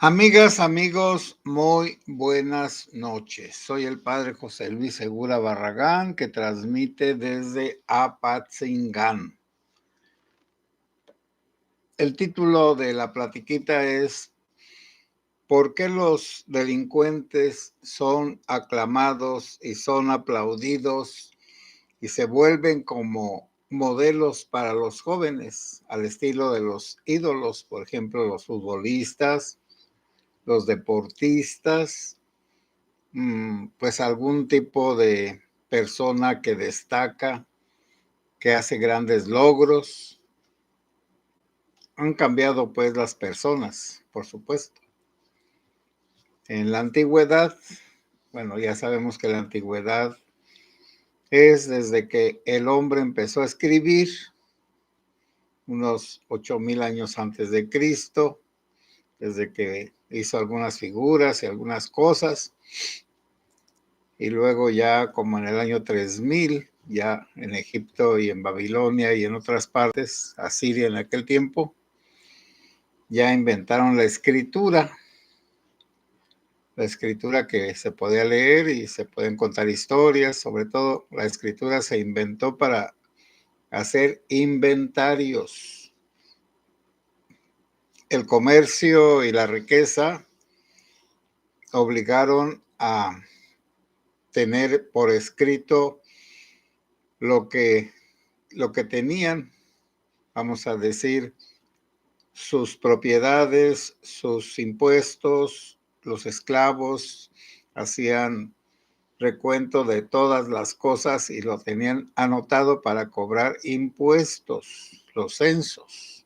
Amigas, amigos, muy buenas noches. Soy el padre José Luis Segura Barragán, que transmite desde Apatzingán. El título de la platiquita es ¿por qué los delincuentes son aclamados y son aplaudidos y se vuelven como modelos para los jóvenes, al estilo de los ídolos, por ejemplo, los futbolistas, los deportistas? Pues algún tipo de persona que destaca, que hace grandes logros. Han cambiado pues las personas, por supuesto. En la antigüedad, bueno, ya sabemos que la antigüedad es desde que el hombre empezó a escribir, unos 8,000 años antes de Cristo, desde que hizo algunas figuras y algunas cosas, y luego ya como en el año 3000, ya en Egipto y en Babilonia y en otras partes, Asiria en aquel tiempo, ya inventaron la escritura que se podía leer y se pueden contar historias. Sobre todo la escritura se inventó para hacer inventarios. El comercio y la riqueza obligaron a tener por escrito lo que tenían, vamos a decir, sus propiedades, sus impuestos. Los esclavos hacían recuento de todas las cosas y lo tenían anotado para cobrar impuestos, los censos.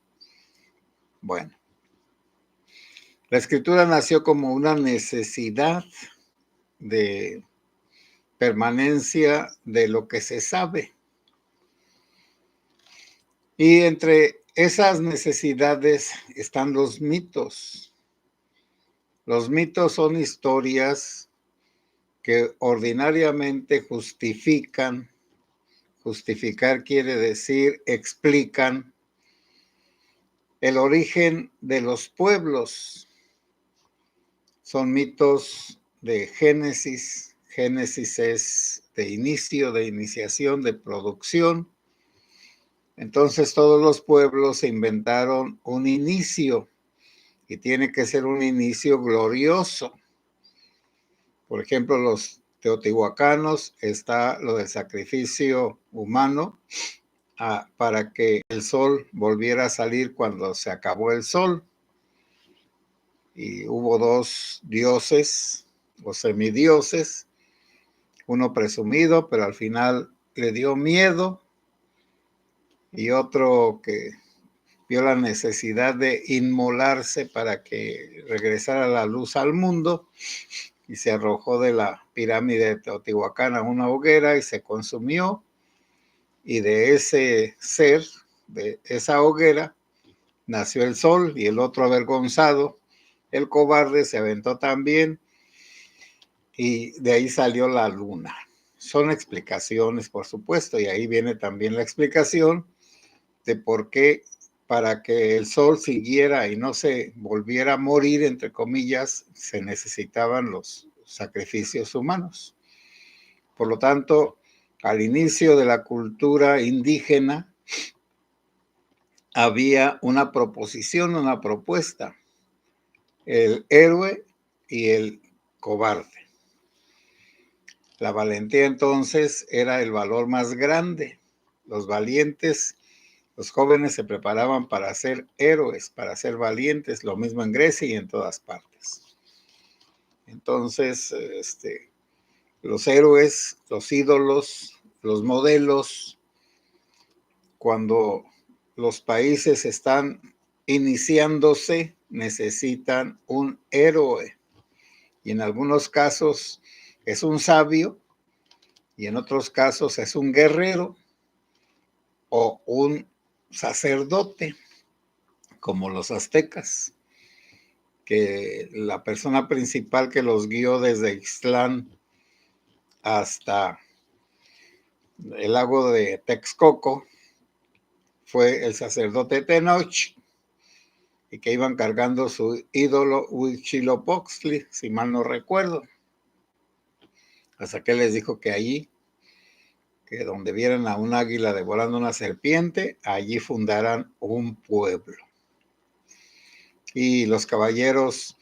Bueno, la escritura nació como una necesidad de permanencia de lo que se sabe. Y entre esas necesidades están los mitos. Los mitos son historias que ordinariamente justifican. Justificar quiere decir explican el origen de los pueblos. Son mitos de Génesis. Génesis es de inicio, de iniciación, de producción. Entonces todos los pueblos se inventaron un inicio y tiene que ser un inicio glorioso. Por ejemplo, los teotihuacanos, está lo del sacrificio humano para que el sol volviera a salir cuando se acabó el sol. Y hubo dos dioses o semidioses, uno presumido, pero al final le dio miedo, y otro que vio la necesidad de inmolarse para que regresara la luz al mundo, y se arrojó de la pirámide de Teotihuacán a una hoguera y se consumió, y de ese ser, de esa hoguera, nació el sol, y el otro avergonzado, el cobarde, se aventó también, y de ahí salió la luna. Son explicaciones, por supuesto, y ahí viene también la explicación de por qué, para que el sol siguiera y no se volviera a morir, entre comillas, se necesitaban los sacrificios humanos. Por lo tanto, al inicio de la cultura indígena había una proposición, una propuesta: el héroe y el cobarde. La valentía entonces era el valor más grande. Los valientes, los jóvenes se preparaban para ser héroes, para ser valientes, lo mismo en Grecia y en todas partes. Entonces, los héroes, los ídolos, los modelos, cuando los países están iniciándose, necesitan un héroe. Y en algunos casos es un sabio, y en otros casos es un guerrero o un sacerdote, como los aztecas, que la persona principal que los guió desde Ixtlán hasta el lago de Texcoco fue el sacerdote Tenoch, y que iban cargando su ídolo Huitzilopochtli, si mal no recuerdo. Hasta que les dijo que allí, que donde vieran a un águila devorando una serpiente, allí fundaran un pueblo. Y los caballeros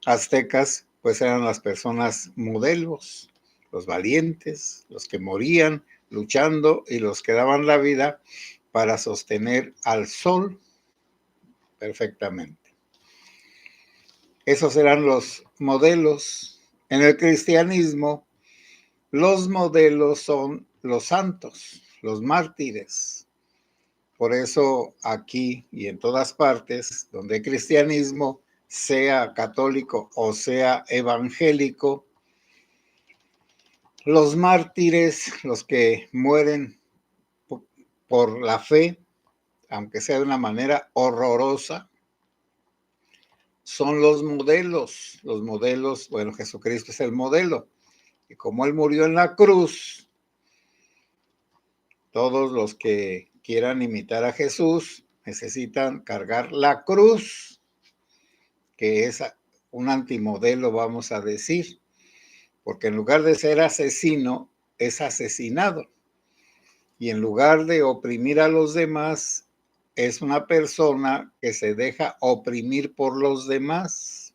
aztecas, pues eran las personas modelos, los valientes, los que morían luchando y los que daban la vida para sostener al sol perfectamente. Esos eran los modelos. En el cristianismo, los modelos son los santos, los mártires. Por eso aquí y en todas partes donde hay cristianismo, sea católico o sea evangélico, los mártires, los que mueren por la fe, aunque sea de una manera horrorosa, son los modelos. Los modelos, bueno, Jesucristo es el modelo. Y como Él murió en la cruz, todos los que quieran imitar a Jesús necesitan cargar la cruz, que es un antimodelo, vamos a decir, porque en lugar de ser asesino, es asesinado. Y en lugar de oprimir a los demás, es una persona que se deja oprimir por los demás,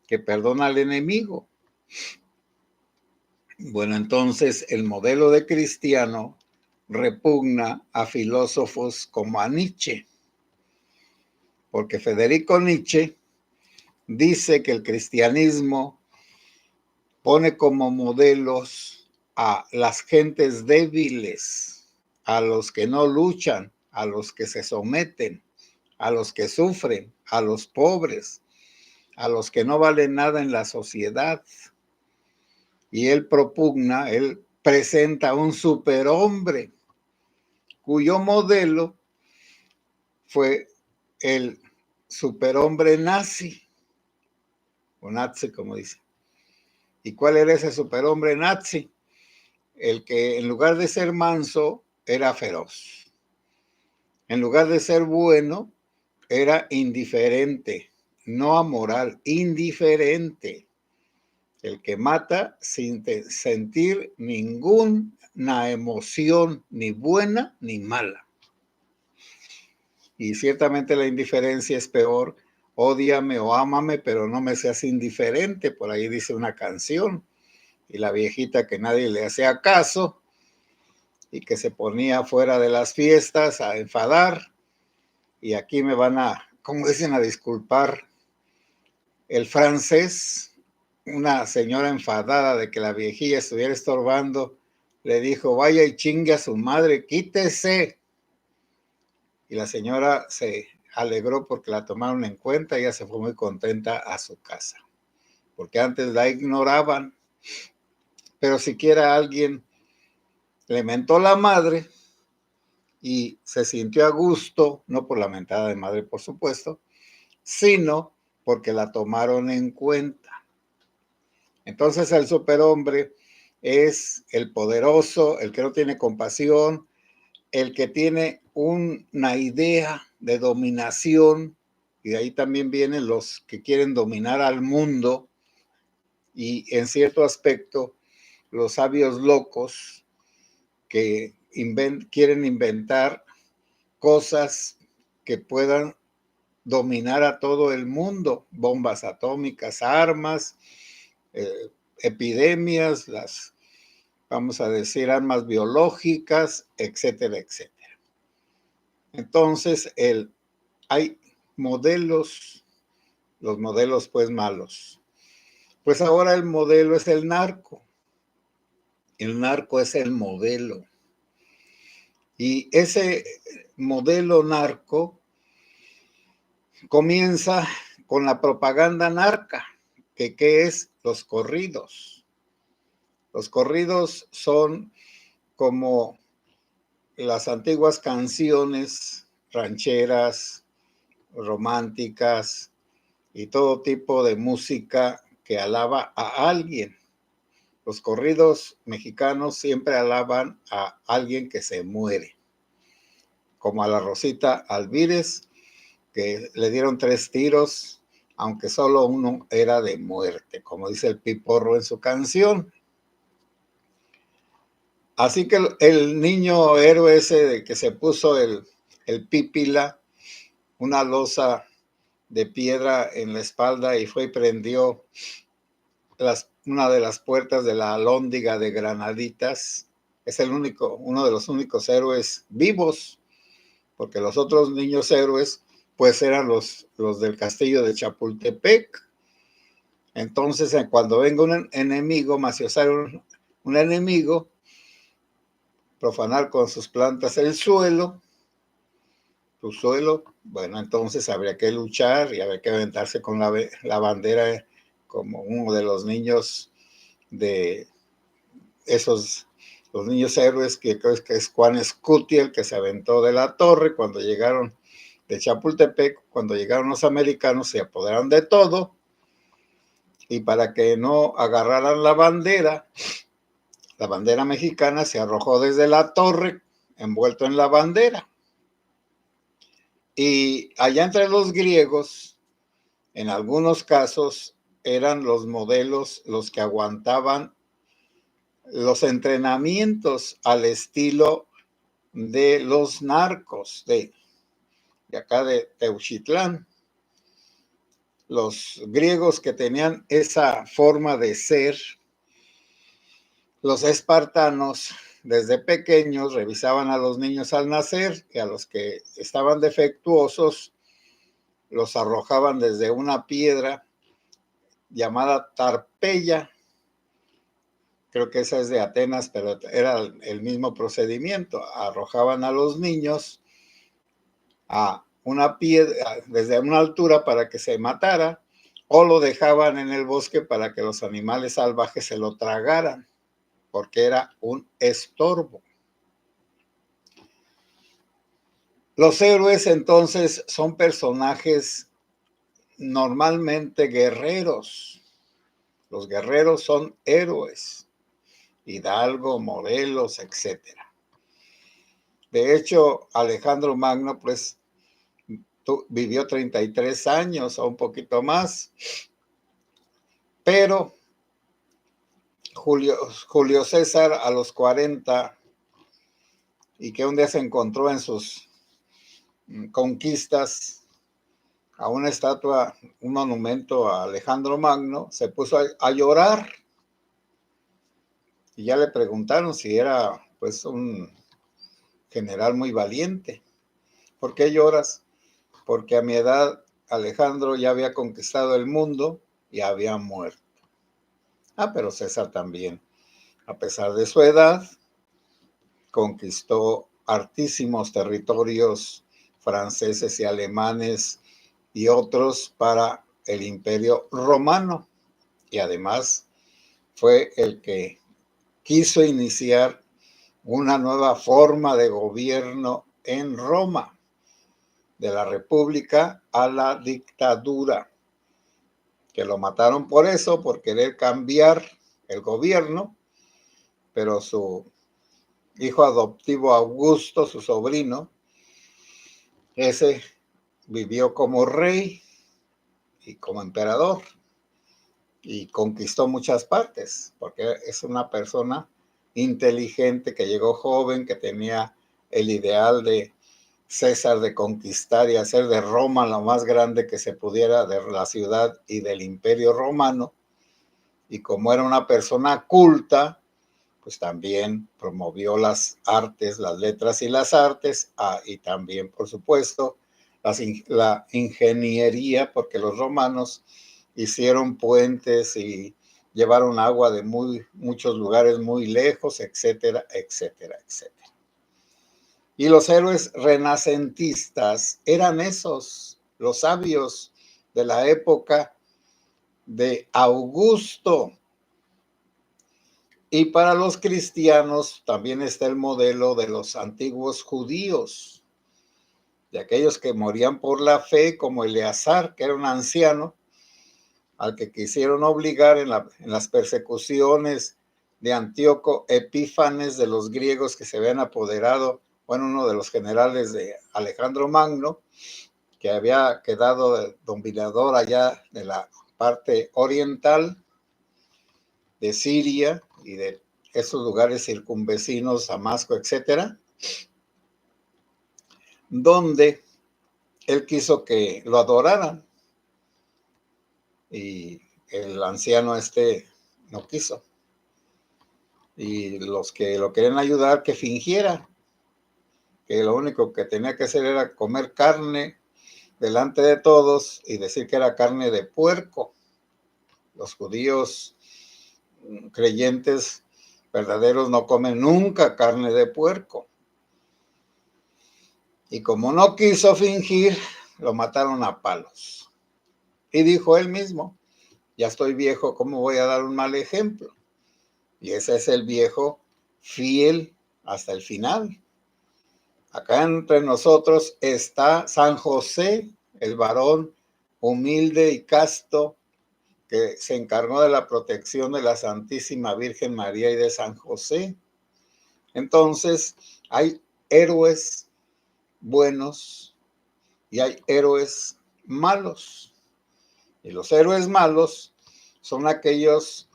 que perdona al enemigo. Bueno, entonces el modelo de cristiano repugna a filósofos como a Nietzsche, porque Federico Nietzsche dice que el cristianismo pone como modelos a las gentes débiles, a los que no luchan, a los que se someten, a los que sufren, a los pobres, a los que no valen nada en la sociedad. Y él propugna, él presenta un superhombre cuyo modelo fue el superhombre nazi, o nazi como dice. ¿Y cuál era ese superhombre nazi? El que en lugar de ser manso era feroz. En lugar de ser bueno, era indiferente, no amoral, indiferente. El que mata sin sentir ninguna emoción, ni buena ni mala. Y ciertamente la indiferencia es peor. Ódiame o ámame, pero no me seas indiferente. Por ahí dice una canción. Y la viejita que nadie le hacía caso y que se ponía fuera de las fiestas a enfadar. Y aquí me van a, como dicen, a disculpar el francés. Una señora enfadada de que la viejilla estuviera estorbando, le dijo, vaya y chingue a su madre, quítese. Y la señora se alegró porque la tomaron en cuenta y ella se fue muy contenta a su casa, porque antes la ignoraban. Pero siquiera alguien le mentó la madre y se sintió a gusto, no por la mentada de madre, por supuesto, sino porque la tomaron en cuenta. Entonces el superhombre es el poderoso, el que no tiene compasión, el que tiene una idea de dominación, y de ahí también vienen los que quieren dominar al mundo, y en cierto aspecto los sabios locos que quieren inventar cosas que puedan dominar a todo el mundo, bombas atómicas, armas, epidemias, las, vamos a decir, armas biológicas, etcétera, etcétera. Entonces, hay modelos, los modelos pues malos. Pues ahora el modelo es el narco. El narco es el modelo. Y ese modelo narco comienza con la propaganda narca, que ¿qué es? Los corridos. Los corridos son como las antiguas canciones rancheras, románticas y todo tipo de música que alaba a alguien. Los corridos mexicanos siempre alaban a alguien que se muere, como a la Rosita Alvírez, que le dieron 3 tiros, aunque solo uno era de muerte, como dice el Piporro en su canción. Así que el niño héroe ese de que se puso el pípila, una losa de piedra en la espalda y fue y prendió una de las puertas de la Alhóndiga de Granaditas, es uno de los únicos héroes vivos, porque los otros niños héroes pues eran los del castillo de Chapultepec. Entonces, cuando venga un enemigo, maciosar un enemigo, profanar con sus plantas el suelo, tu suelo, bueno, entonces habría que luchar y habría que aventarse con la bandera como uno de los niños de esos, los niños héroes, que creo que es Juan Escutia, el que se aventó de la torre cuando llegaron de Chapultepec, cuando llegaron los americanos, se apoderaron de todo, y para que no agarraran la bandera mexicana se arrojó desde la torre, envuelto en la bandera. Y allá entre los griegos, en algunos casos, eran los modelos los que aguantaban los entrenamientos al estilo de los narcos de acá de Teuchitlán. Los griegos que tenían esa forma de ser, los espartanos, desde pequeños revisaban a los niños al nacer y a los que estaban defectuosos los arrojaban desde una piedra llamada Tarpeya. Creo que esa es de Atenas, pero era el mismo procedimiento. Arrojaban a los niños a una piedra desde una altura para que se matara, o lo dejaban en el bosque para que los animales salvajes se lo tragaran, porque era un estorbo. Los héroes entonces son personajes normalmente guerreros. Los guerreros son héroes, Hidalgo, Morelos, etc. De hecho, Alejandro Magno, pues, vivió 33 años o un poquito más, pero Julio César a los 40, y que un día se encontró en sus conquistas a una estatua, un monumento a Alejandro Magno, se puso a llorar, y ya le preguntaron si era pues un general muy valiente. ¿Por qué lloras? Porque a mi edad Alejandro ya había conquistado el mundo y había muerto. Pero César también, a pesar de su edad, conquistó hartísimos territorios franceses y alemanes y otros para el Imperio Romano, y además fue el que quiso iniciar una nueva forma de gobierno en Roma, de la república a la dictadura, que lo mataron por eso, por querer cambiar el gobierno, pero su hijo adoptivo Augusto, su sobrino, ese vivió como rey y como emperador y conquistó muchas partes, porque es una persona inteligente que llegó joven, que tenía el ideal de César de conquistar y hacer de Roma lo más grande que se pudiera, de la ciudad y del Imperio Romano. Y como era una persona culta, pues también promovió las artes, las letras y las artes, y también, por supuesto, la ingeniería, porque los romanos hicieron puentes y llevaron agua de muchos lugares muy lejos, etcétera, etcétera, etcétera. Y los héroes renacentistas eran esos, los sabios de la época de Augusto. Y para los cristianos también está el modelo de los antiguos judíos, de aquellos que morían por la fe, como Eleazar, que era un anciano, al que quisieron obligar en las persecuciones de Antíoco Epífanes, de los griegos que se habían apoderado, bueno, uno de los generales de Alejandro Magno, que había quedado dominador allá de la parte oriental de Siria y de esos lugares circunvecinos, Damasco, etcétera, donde él quiso que lo adoraran y el anciano no quiso. Y los que lo querían ayudar, que fingiera que lo único que tenía que hacer era comer carne delante de todos y decir que era carne de puerco. Los judíos creyentes verdaderos no comen nunca carne de puerco. Y como no quiso fingir, lo mataron a palos. Y dijo él mismo, ya estoy viejo, ¿cómo voy a dar un mal ejemplo? Y ese es el viejo fiel hasta el final. Acá entre nosotros está San José, el varón humilde y casto que se encargó de la protección de la Santísima Virgen María y de San José. Entonces, hay héroes buenos y hay héroes malos. Y los héroes malos son aquellos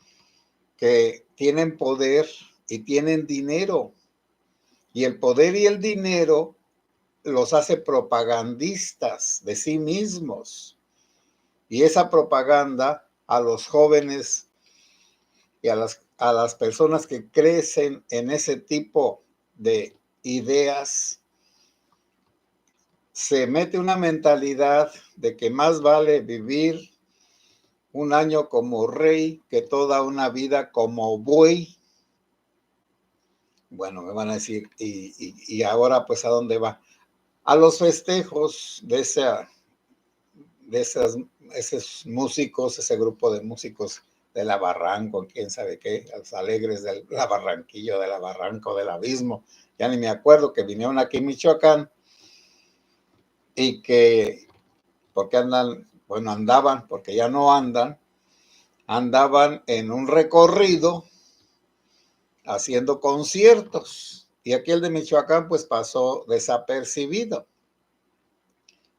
que tienen poder y tienen dinero. Y el poder y el dinero los hace propagandistas de sí mismos. Y esa propaganda a los jóvenes y a las personas que crecen en ese tipo de ideas, se mete una mentalidad de que más vale vivir un año como rey que toda una vida como buey. Bueno, me van a decir, y ahora pues ¿a dónde va? A los festejos de esos músicos, ese grupo de músicos de la Barranco, quién sabe qué, los alegres de la Barranquillo, de la Barranco, del Abismo, ya ni me acuerdo, que vinieron aquí en Michoacán y que, porque andaban, porque ya no andaban en un recorrido haciendo conciertos. Y aquí el de Michoacán pues pasó desapercibido,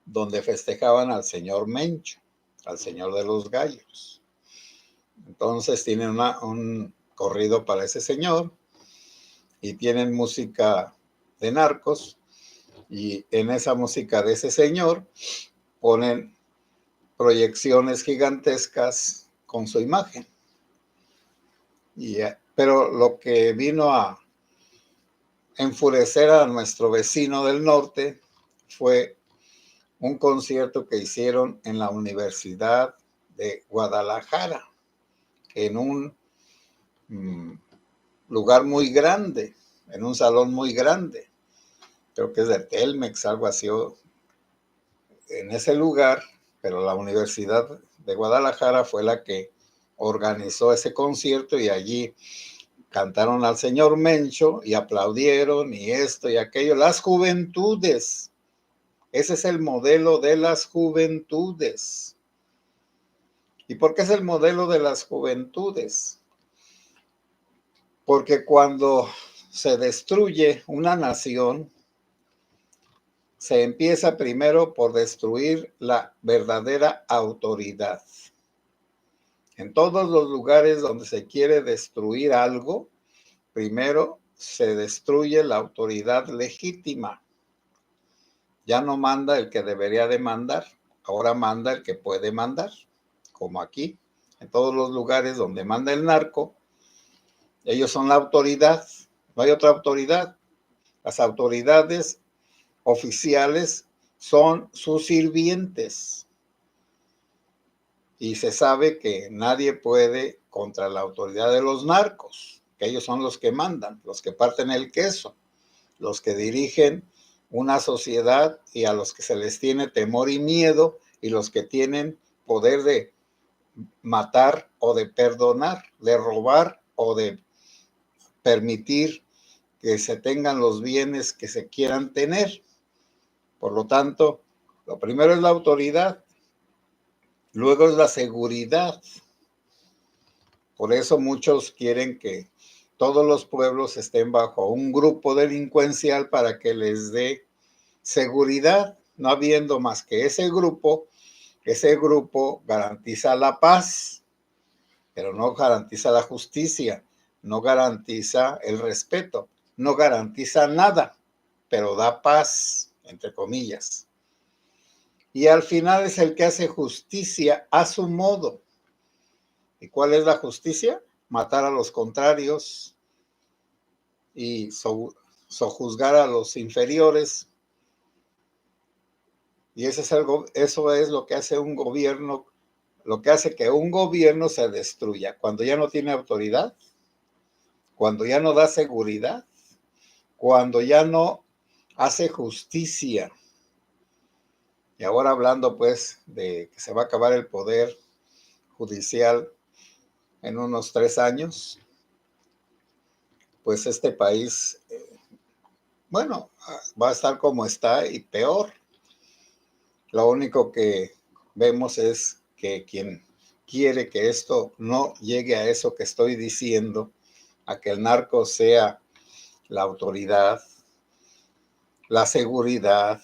donde festejaban al señor Mencho, al señor de los gallos. Entonces tienen un corrido para ese señor y tienen música de narcos, y en esa música de ese señor ponen proyecciones gigantescas con su imagen. Pero lo que vino a enfurecer a nuestro vecino del norte fue un concierto que hicieron en la Universidad de Guadalajara, en un lugar muy grande, en un salón muy grande, creo que es de Telmex, algo así, en ese lugar, pero la Universidad de Guadalajara fue la que organizó ese concierto y allí cantaron al señor Mencho y aplaudieron y esto y aquello, las juventudes. Ese es el modelo de las juventudes. ¿Y por qué es el modelo de las juventudes? Porque cuando se destruye una nación, se empieza primero por destruir la verdadera autoridad. En todos los lugares donde se quiere destruir algo, primero se destruye la autoridad legítima. Ya no manda el que debería de mandar, ahora manda el que puede mandar, como aquí. En todos los lugares donde manda el narco, ellos son la autoridad, no hay otra autoridad. Las autoridades oficiales son sus sirvientes. Y se sabe que nadie puede contra la autoridad de los narcos, que ellos son los que mandan, los que parten el queso, los que dirigen una sociedad y a los que se les tiene temor y miedo, y los que tienen poder de matar o de perdonar, de robar o de permitir que se tengan los bienes que se quieran tener. Por lo tanto, lo primero es la autoridad, luego es la seguridad. Por eso muchos quieren que todos los pueblos estén bajo un grupo delincuencial para que les dé seguridad. no habiendo más que ese grupo garantiza la paz, pero no garantiza la justicia, no garantiza el respeto, no garantiza nada, pero da paz, entre comillas. Y al final es el que hace justicia a su modo. ¿Y cuál es la justicia? Matar a los contrarios y sojuzgar a los inferiores. Y eso es lo que hace un gobierno, lo que hace que un gobierno se destruya. Cuando ya no tiene autoridad, cuando ya no da seguridad, cuando ya no hace justicia. Y ahora hablando pues de que se va a acabar el poder judicial en unos 3 años, pues este país, bueno, va a estar como está y peor. Lo único que vemos es que quien quiere que esto no llegue a eso que estoy diciendo, a que el narco sea la autoridad, la seguridad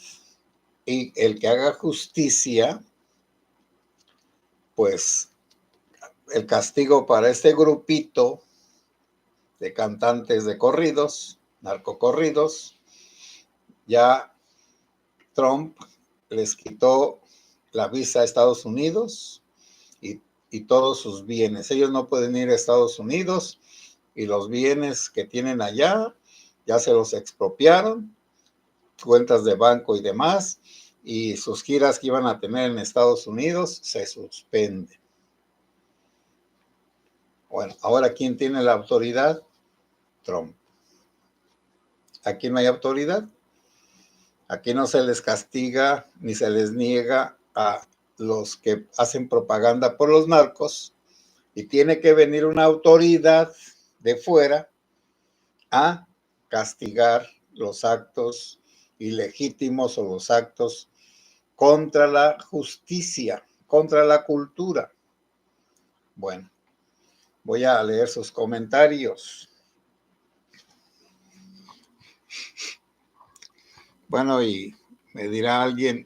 y el que haga justicia, pues el castigo para este grupito de cantantes de corridos, narcocorridos, ya Trump les quitó la visa a Estados Unidos y todos sus bienes. Ellos no pueden ir a Estados Unidos y los bienes que tienen allá ya se los expropiaron, cuentas de banco y demás, y sus giras que iban a tener en Estados Unidos se suspenden. Bueno, ahora ¿quién tiene la autoridad? Trump. Aquí no hay autoridad. Aquí no se les castiga ni se les niega a los que hacen propaganda por los narcos, y tiene que venir una autoridad de fuera a castigar los actos ilegítimos o los actos contra la justicia, contra la cultura. Bueno, voy a leer sus comentarios. Bueno, y me dirá alguien,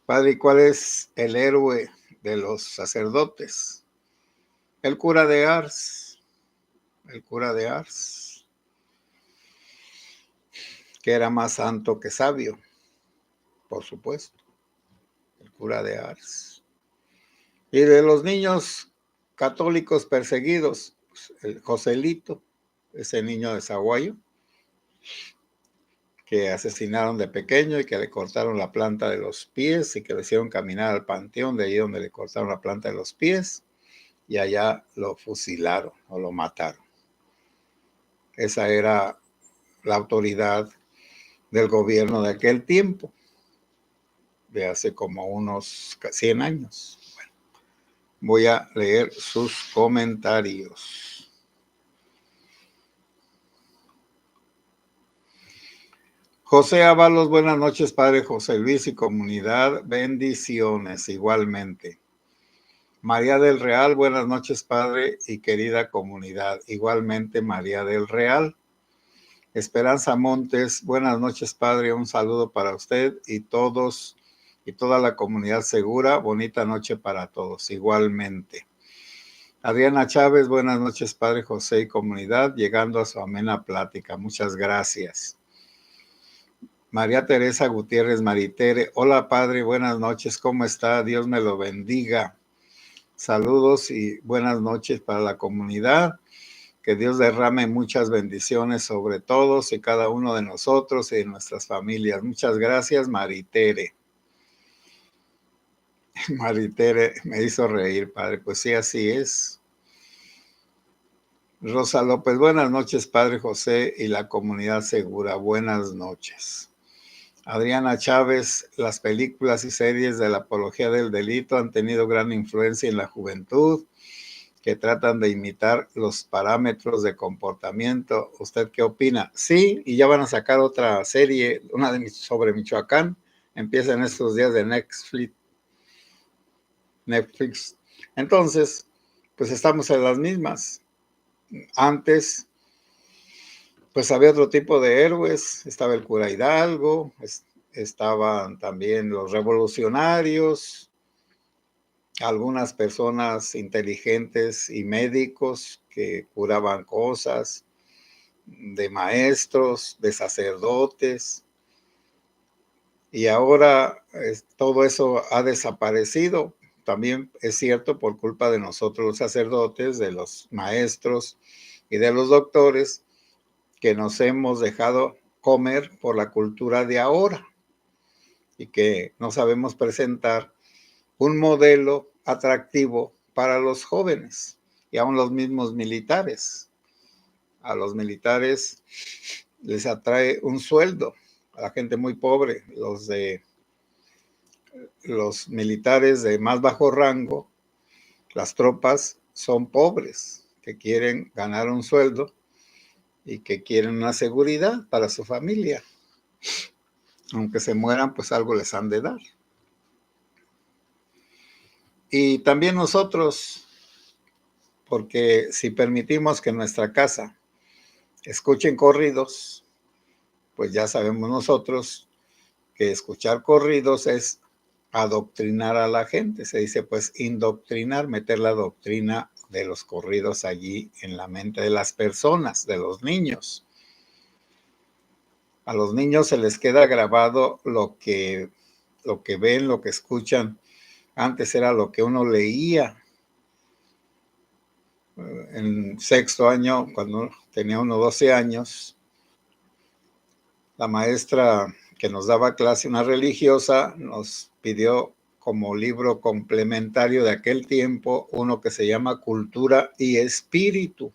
padre, ¿cuál es el héroe de los sacerdotes? El cura de Ars, que era más santo que sabio, por supuesto, el cura de Ars. Y de los niños católicos perseguidos, pues, el Joselito, ese niño de Zaguayo, que asesinaron de pequeño y que le cortaron la planta de los pies y que le hicieron caminar al panteón, de ahí donde le cortaron la planta de los pies, y allá lo fusilaron o lo mataron. Esa era la autoridad del gobierno de aquel tiempo, de hace como unos 100 años. Bueno, voy a leer sus comentarios. José Ábalos, buenas noches, padre José Luis y comunidad, bendiciones igualmente. María del Real, buenas noches, padre y querida comunidad, igualmente María del Real. Esperanza Montes, buenas noches, padre, un saludo para usted y todos y toda la comunidad segura, bonita noche para todos, igualmente. Adriana Chávez, buenas noches, padre José y comunidad, llegando a su amena plática, muchas gracias. María Teresa Gutiérrez Maritere, hola padre, buenas noches, ¿cómo está? Dios me lo bendiga. Saludos y buenas noches para la comunidad. Que Dios derrame muchas bendiciones sobre todos y cada uno de nosotros y de nuestras familias. Muchas gracias, Maritere. Maritere me hizo reír, padre. Pues sí, así es. Rosa López, buenas noches, padre José y la comunidad segura. Buenas noches. Adriana Chávez, las películas y series de la apología del delito han tenido gran influencia en la juventud, que tratan de imitar los parámetros de comportamiento. ¿Usted qué opina? Sí, y ya van a sacar otra serie, una sobre Michoacán. Empieza en estos días de Netflix. Entonces, pues estamos en las mismas. Antes, pues había otro tipo de héroes. Estaba el cura Hidalgo, estaban también los revolucionarios, algunas personas inteligentes y médicos que curaban cosas, de maestros, de sacerdotes, y ahora todo eso ha desaparecido. También es cierto por culpa de nosotros los sacerdotes, de los maestros y de los doctores, que nos hemos dejado comer por la cultura de ahora y que no sabemos presentar un modelo atractivo para los jóvenes y aún los mismos militares. A los militares les atrae un sueldo, a la gente muy pobre, los militares de más bajo rango, las tropas son pobres, que quieren ganar un sueldo y que quieren una seguridad para su familia. Aunque se mueran, pues algo les han de dar. Y también nosotros, porque si permitimos que en nuestra casa escuchen corridos, pues ya sabemos nosotros que escuchar corridos es adoctrinar a la gente. Se dice pues indoctrinar, meter la doctrina de los corridos allí en la mente de las personas, de los niños. A los niños se les queda grabado lo que ven, lo que escuchan. Antes era lo que uno leía. En sexto año, cuando tenía uno 12 años, la maestra que nos daba clase, una religiosa, nos pidió como libro complementario de aquel tiempo uno que se llama Cultura y Espíritu.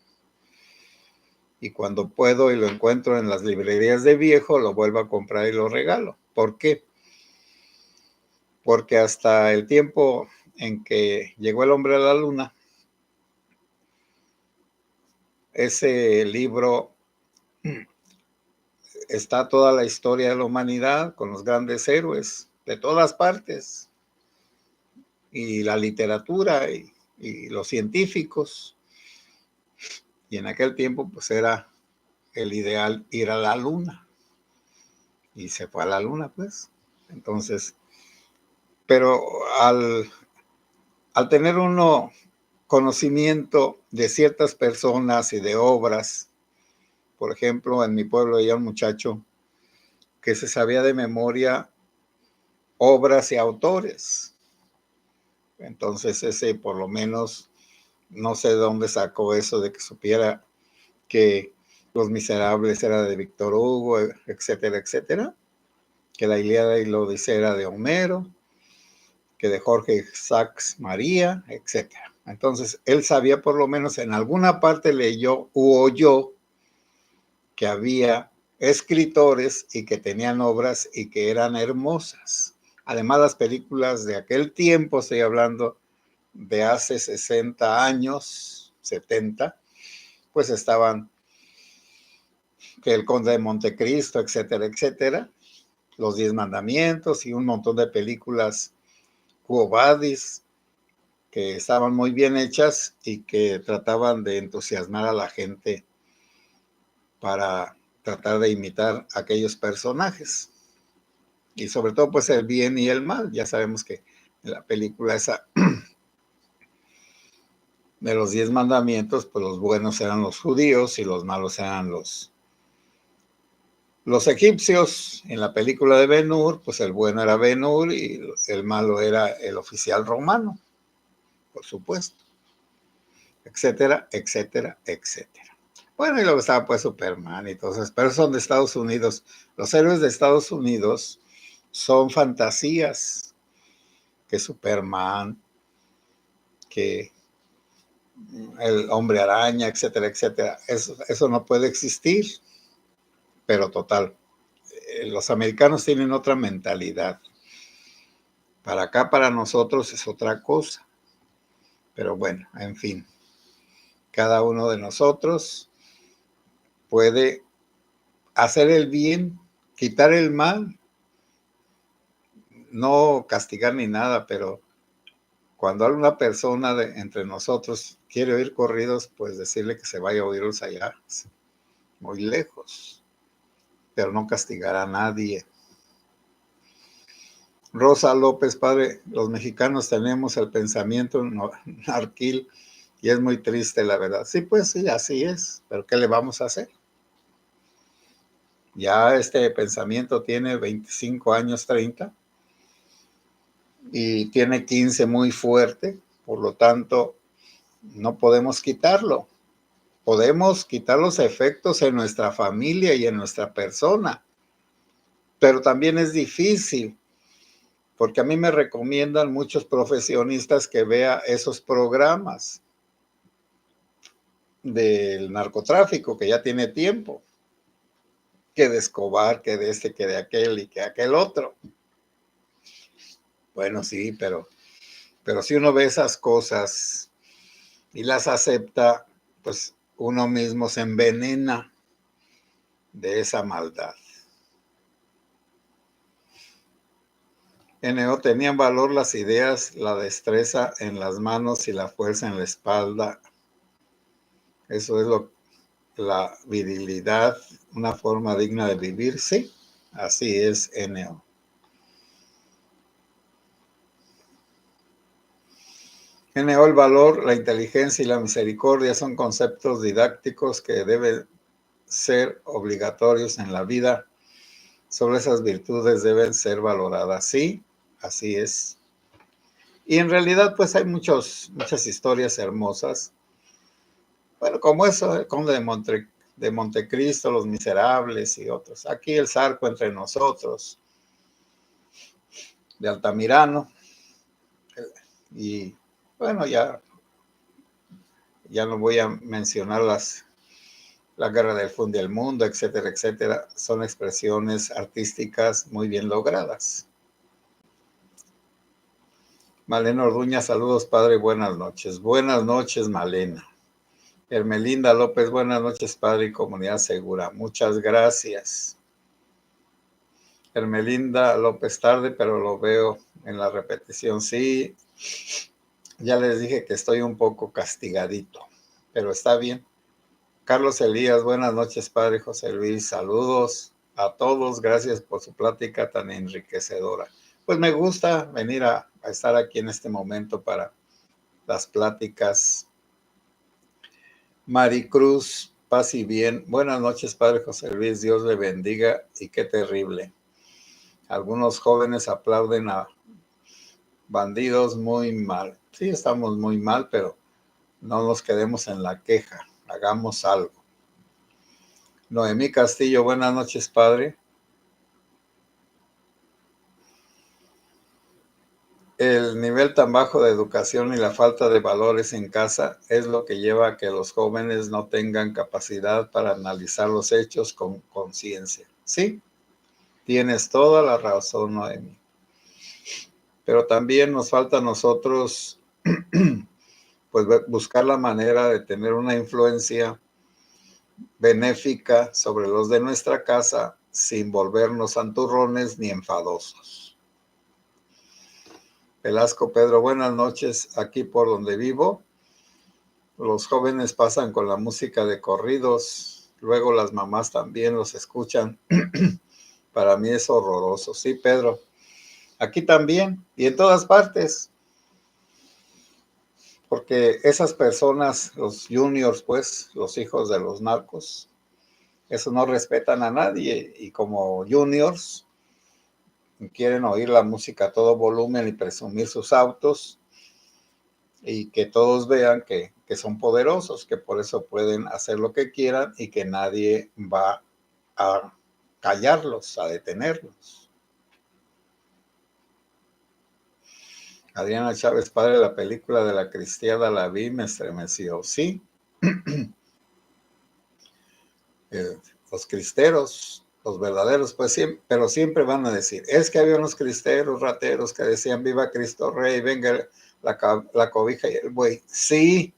Y cuando puedo y lo encuentro en las librerías de viejo, lo vuelvo a comprar y lo regalo. ¿Por qué? Porque hasta el tiempo en que llegó el hombre a la luna, ese libro está toda la historia de la humanidad con los grandes héroes de todas partes, y la literatura y los científicos. Y en aquel tiempo pues era el ideal ir a la luna. Y se fue a la luna pues. Entonces, pero al tener uno conocimiento de ciertas personas y de obras, por ejemplo, en mi pueblo había un muchacho que se sabía de memoria obras y autores. Entonces ese por lo menos no sé de dónde sacó eso de que supiera que Los Miserables era de Víctor Hugo, etcétera, etcétera, que la Ilíada y la Odisea era de Homero, que de Jorge Sacks María, etcétera. Entonces él sabía, por lo menos en alguna parte leyó u oyó que había escritores y que tenían obras y que eran hermosas. Además, las películas de aquel tiempo, estoy hablando de hace 60 años, 70, pues estaban que El Conde de Montecristo, etcétera, etcétera, Los 10 Mandamientos y un montón de películas Quo Vadis que estaban muy bien hechas y que trataban de entusiasmar a la gente para tratar de imitar a aquellos personajes. Y sobre todo, pues el bien y el mal. Ya sabemos que en la película esa de los 10 mandamientos, pues los buenos eran los judíos y los malos eran los egipcios. En la película de Ben-Hur, pues el bueno era Ben-Hur y el malo era el oficial romano, por supuesto, etcétera, etcétera, etcétera. Bueno, y luego estaba pues Superman y todo eso, pero son de Estados Unidos. Los héroes de Estados Unidos son fantasías, que Superman, que el hombre araña, etcétera, etcétera. Eso no puede existir, pero total, los americanos tienen otra mentalidad. Para acá, para nosotros es otra cosa. Pero bueno, en fin, cada uno de nosotros puede hacer el bien, quitar el mal, no castigar ni nada, pero cuando alguna persona entre nosotros quiere oír corridos, pues decirle que se vaya a oírlos allá, muy lejos, pero no castigar a nadie. Rosa López, padre, los mexicanos tenemos el pensamiento narquil y es muy triste, la verdad. Sí, pues sí, así es, pero ¿qué le vamos a hacer? Ya este pensamiento tiene 25 años, 30, y tiene 15 muy fuerte, por lo tanto, no podemos quitarlo. Podemos quitar los efectos en nuestra familia y en nuestra persona, pero también es difícil, porque a mí me recomiendan muchos profesionistas que vea esos programas del narcotráfico, que ya tiene tiempo, que de Escobar, que de este, que de aquel y que aquel otro. Bueno, sí, pero si uno ve esas cosas y las acepta, pues uno mismo se envenena de esa maldad. NO, tenían valor las ideas, la destreza en las manos y la fuerza en la espalda. Eso es la virilidad, una forma digna de vivir. Sí, así es, NO. NO, el valor, la inteligencia y la misericordia son conceptos didácticos que deben ser obligatorios en la vida. Sobre esas virtudes deben ser valoradas. Sí, así es. Y en realidad, pues hay muchas historias hermosas. Bueno, como eso, el Conde de Montecristo, Los Miserables y otros. Aquí el Zarco entre nosotros, de Altamirano. Y bueno, ya no voy a mencionar la Guerra del Fin del Mundo, etcétera, etcétera. Son expresiones artísticas muy bien logradas. Malena Orduña, saludos, padre, buenas noches. Buenas noches, Malena. Hermelinda López, buenas noches, padre y comunidad segura. Muchas gracias. Hermelinda López, tarde, pero lo veo en la repetición. Sí, ya les dije que estoy un poco castigadito, pero está bien. Carlos Elías, buenas noches, padre José Luis. Saludos a todos. Gracias por su plática tan enriquecedora. Pues me gusta venir a estar aquí en este momento para las pláticas. Maricruz, paz y bien. Buenas noches, padre José Luis. Dios le bendiga y qué terrible. Algunos jóvenes aplauden a bandidos, muy mal. Sí, estamos muy mal, pero no nos quedemos en la queja. Hagamos algo. Noemí Castillo, buenas noches, padre. El nivel tan bajo de educación y la falta de valores en casa es lo que lleva a que los jóvenes no tengan capacidad para analizar los hechos con conciencia. Sí, tienes toda la razón, Noemí. Pero también nos falta a nosotros pues buscar la manera de tener una influencia benéfica sobre los de nuestra casa sin volvernos santurrones ni enfadosos. Velasco Pedro, buenas noches. Aquí por donde vivo, los jóvenes pasan con la música de corridos, luego las mamás también los escuchan. Para mí es horroroso. Sí, Pedro. Aquí también y en todas partes. Porque esas personas, los juniors, pues, los hijos de los narcos, eso no respetan a nadie y como juniors quieren oír la música a todo volumen y presumir sus autos y que todos vean que son poderosos, que por eso pueden hacer lo que quieran y que nadie va a callarlos, a detenerlos. Adriana Chávez, padre, la película de la cristiada la vi, me estremeció. Sí, los cristeros, los verdaderos, pues siempre, pero siempre van a decir, es que había unos cristeros rateros que decían, viva Cristo Rey, venga la cobija y el buey. Sí,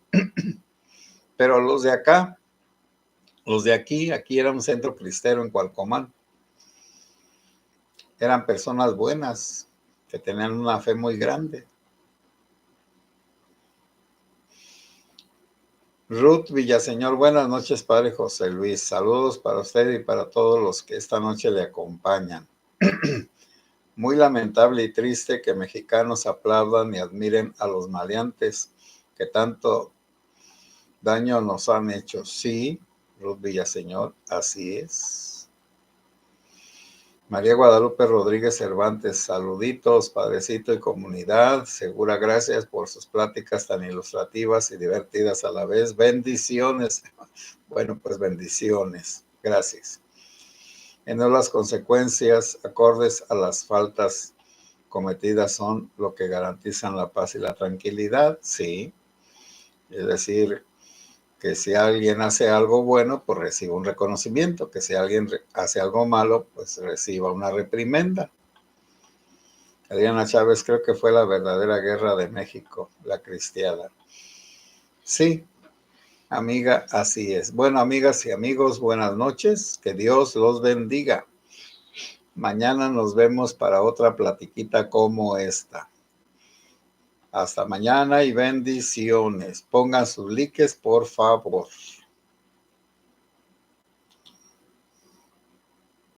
pero los de acá, los de aquí era un centro cristero en Cualcomán. Eran personas buenas, que tenían una fe muy grande. Ruth Villaseñor, buenas noches, padre José Luis. Saludos para usted y para todos los que esta noche le acompañan. Muy lamentable y triste que mexicanos aplaudan y admiren a los maleantes que tanto daño nos han hecho. Sí, Ruth Villaseñor, así es. María Guadalupe Rodríguez Cervantes, saluditos, padrecito y comunidad. Segura, gracias por sus pláticas tan ilustrativas y divertidas a la vez. Bendiciones. Bueno, pues bendiciones. Gracias. En no las consecuencias acordes a las faltas cometidas son lo que garantizan la paz y la tranquilidad, sí. Es decir, que si alguien hace algo bueno, pues reciba un reconocimiento, que si alguien hace algo malo, pues reciba una reprimenda. Adriana Chávez, creo que fue la verdadera guerra de México, la cristiada. Sí, amiga, así es. Bueno, amigas y amigos, buenas noches, que Dios los bendiga. Mañana nos vemos para otra platiquita como esta. Hasta mañana y bendiciones. Pongan sus likes, por favor.